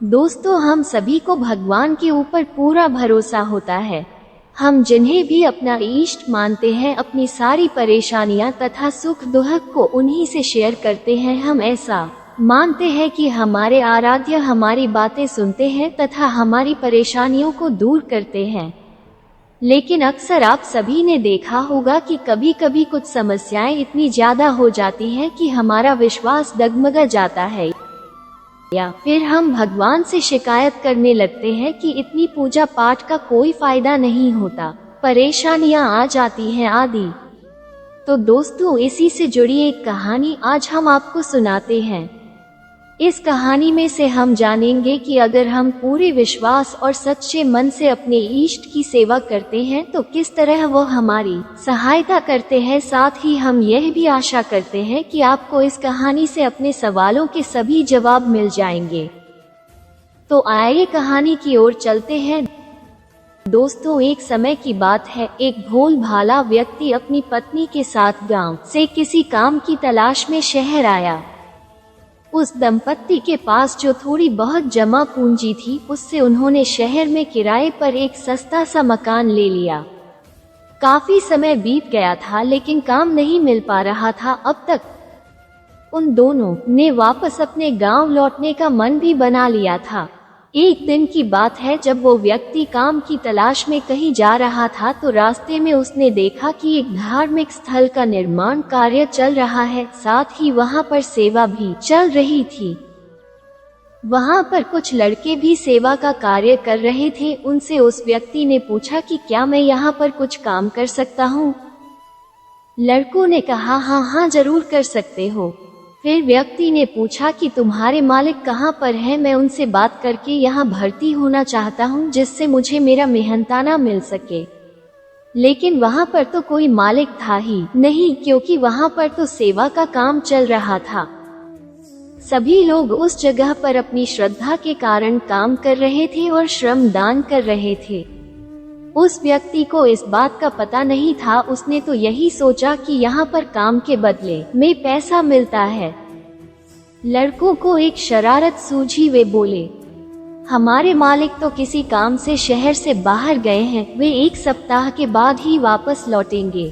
दोस्तों हम सभी को भगवान के ऊपर पूरा भरोसा होता है। हम जिन्हें भी अपना इष्ट मानते हैं अपनी सारी परेशानियां तथा सुख दुख को उन्हीं से शेयर करते हैं। हम ऐसा मानते हैं कि हमारे आराध्य हमारी बातें सुनते हैं तथा हमारी परेशानियों को दूर करते हैं। लेकिन अक्सर आप सभी ने देखा होगा कि कभी कभी कुछ समस्याएं इतनी ज्यादा हो जाती हैं कि हमारा विश्वास डगमगा जाता है या फिर हम भगवान से शिकायत करने लगते हैं कि इतनी पूजा पाठ का कोई फायदा नहीं होता, परेशानियां आ जाती हैं आदि। तो दोस्तों इसी से जुड़ी एक कहानी आज हम आपको सुनाते हैं। इस कहानी में से हम जानेंगे कि अगर हम पूरे विश्वास और सच्चे मन से अपने इष्ट की सेवा करते हैं तो किस तरह वो हमारी सहायता करते हैं। साथ ही हम यह भी आशा करते हैं कि आपको इस कहानी से अपने सवालों के सभी जवाब मिल जाएंगे। तो आइए कहानी की ओर चलते हैं। दोस्तों एक समय की बात है, एक भोल भाला व्यक्ति अपनी पत्नी के साथ गांव से किसी काम की तलाश में शहर आया। उस दंपत्ति के पास जो थोड़ी बहुत जमा पूंजी थी उससे उन्होंने शहर में किराए पर एक सस्ता सा मकान ले लिया। काफी समय बीत गया था लेकिन काम नहीं मिल पा रहा था। अब तक उन दोनों ने वापस अपने गांव लौटने का मन भी बना लिया था। एक दिन की बात है, जब वो व्यक्ति काम की तलाश में कहीं जा रहा था तो रास्ते में उसने देखा कि एक धार्मिक स्थल का निर्माण कार्य चल रहा है, साथ ही वहां पर सेवा भी चल रही थी। वहां पर कुछ लड़के भी सेवा का कार्य कर रहे थे। उनसे उस व्यक्ति ने पूछा कि क्या मैं यहाँ पर कुछ काम कर सकता हूँ? लड़कों ने कहा हाँ जरूर कर सकते हो। फिर व्यक्ति ने पूछा कि तुम्हारे मालिक कहाँ पर हैं? मैं उनसे बात करके यहाँ भर्ती होना चाहता हूँ जिससे मुझे मेरा मेहनताना मिल सके। लेकिन वहाँ पर तो कोई मालिक था ही नहीं, क्योंकि वहाँ पर तो सेवा का काम चल रहा था। सभी लोग उस जगह पर अपनी श्रद्धा के कारण काम कर रहे थे और श्रम दान कर रहे थे। उस व्यक्ति को इस बात का पता नहीं था। उसने तो यही सोचा कि यहाँ पर काम के बदले में पैसा मिलता है। लड़कों को एक शरारत सूझी। वे बोले, हमारे मालिक तो किसी काम से शहर से बाहर गए हैं, वे 1 सप्ताह के बाद ही वापस लौटेंगे।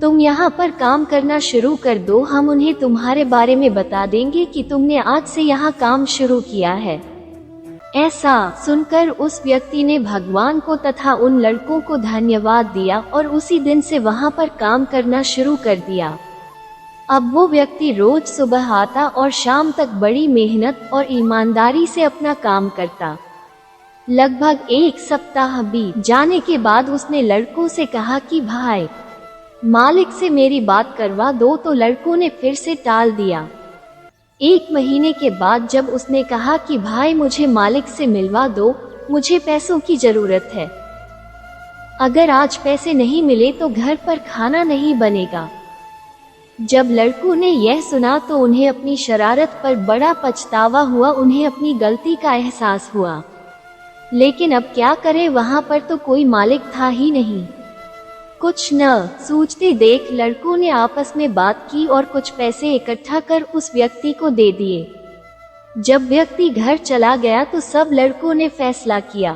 तुम यहाँ पर काम करना शुरू कर दो, हम उन्हें तुम्हारे बारे में बता देंगे कि तुमने आज से यहाँ काम शुरू किया है। ऐसा सुनकर उस व्यक्ति ने भगवान को तथा उन लड़कों को धन्यवाद दिया और उसी दिन से वहां पर काम करना शुरू कर दिया। अब वो व्यक्ति रोज सुबह आता और शाम तक बड़ी मेहनत और ईमानदारी से अपना काम करता। लगभग 1 सप्ताह बीत जाने के बाद उसने लड़कों से कहा कि भाई मालिक से मेरी बात करवा दो, तो लड़कों ने फिर से टाल दिया। 1 महीने के बाद जब उसने कहा कि भाई मुझे मालिक से मिलवा दो, मुझे पैसों की जरूरत है, अगर आज पैसे नहीं मिले तो घर पर खाना नहीं बनेगा। जब लड़कों ने यह सुना तो उन्हें अपनी शरारत पर बड़ा पछतावा हुआ, उन्हें अपनी गलती का एहसास हुआ। लेकिन अब क्या करें, वहां पर तो कोई मालिक था ही नहीं। कुछ न सूझते देख लड़कों ने आपस में बात की और कुछ पैसे इकट्ठा कर उस व्यक्ति को दे दिए। जब व्यक्ति घर चला गया तो सब लड़कों ने फैसला किया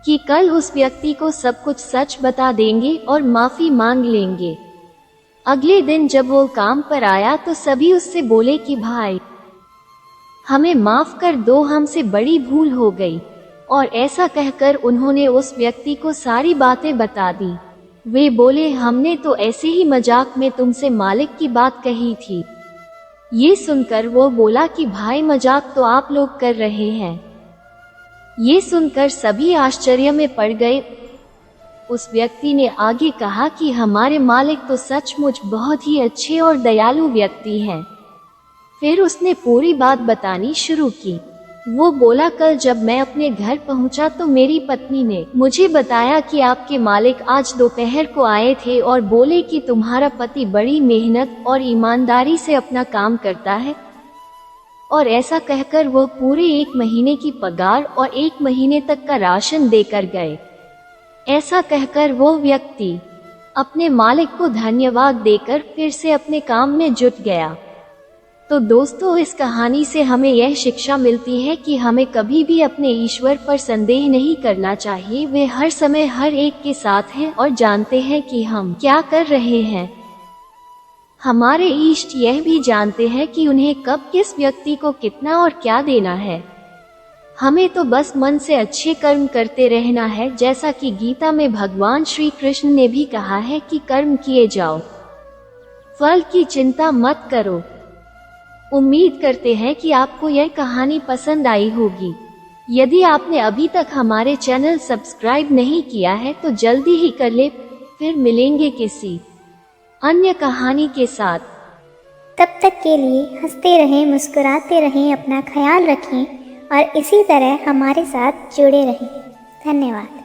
कि कल उस व्यक्ति को सब कुछ सच बता देंगे और माफी मांग लेंगे। अगले दिन जब वो काम पर आया तो सभी उससे बोले कि भाई हमें माफ कर दो, हमसे बड़ी भूल हो गई। और ऐसा कहकर उन्होंने उस व्यक्ति को सारी बातें बता दी। वे बोले, हमने तो ऐसे ही मजाक में तुमसे मालिक की बात कही थी। ये सुनकर वो बोला कि भाई मजाक तो आप लोग कर रहे हैं। ये सुनकर सभी आश्चर्य में पड़ गए। उस व्यक्ति ने आगे कहा कि हमारे मालिक तो सचमुच बहुत ही अच्छे और दयालु व्यक्ति हैं। फिर उसने पूरी बात बतानी शुरू की। वो बोला, कल जब मैं अपने घर पहुंचा तो मेरी पत्नी ने मुझे बताया कि आपके मालिक आज दोपहर को आए थे और बोले कि तुम्हारा पति बड़ी मेहनत और ईमानदारी से अपना काम करता है। और ऐसा कहकर वो पूरे 1 महीने की पगार और 1 महीने तक का राशन देकर गए। ऐसा कहकर वो व्यक्ति अपने मालिक को धन्यवाद देकर फिर से अपने काम में जुट गया। तो दोस्तों, इस कहानी से हमें यह शिक्षा मिलती है कि हमें कभी भी अपने ईश्वर पर संदेह नहीं करना चाहिए। वे हर समय हर एक के साथ हैं और जानते हैं कि हम क्या कर रहे हैं। हमारे इष्ट यह भी जानते हैं कि उन्हें कब किस व्यक्ति को कितना और क्या देना है। हमें तो बस मन से अच्छे कर्म करते रहना है, जैसा कि गीता में भगवान श्री कृष्ण ने भी कहा है कि कर्म किए जाओ, फल की चिंता मत करो। उम्मीद करते हैं कि आपको यह कहानी पसंद आई होगी। यदि आपने अभी तक हमारे चैनल सब्सक्राइब नहीं किया है तो जल्दी ही कर ले। फिर मिलेंगे किसी अन्य कहानी के साथ। तब तक के लिए हंसते रहें, मुस्कुराते रहें, अपना ख्याल रखें और इसी तरह हमारे साथ जुड़े रहें। धन्यवाद।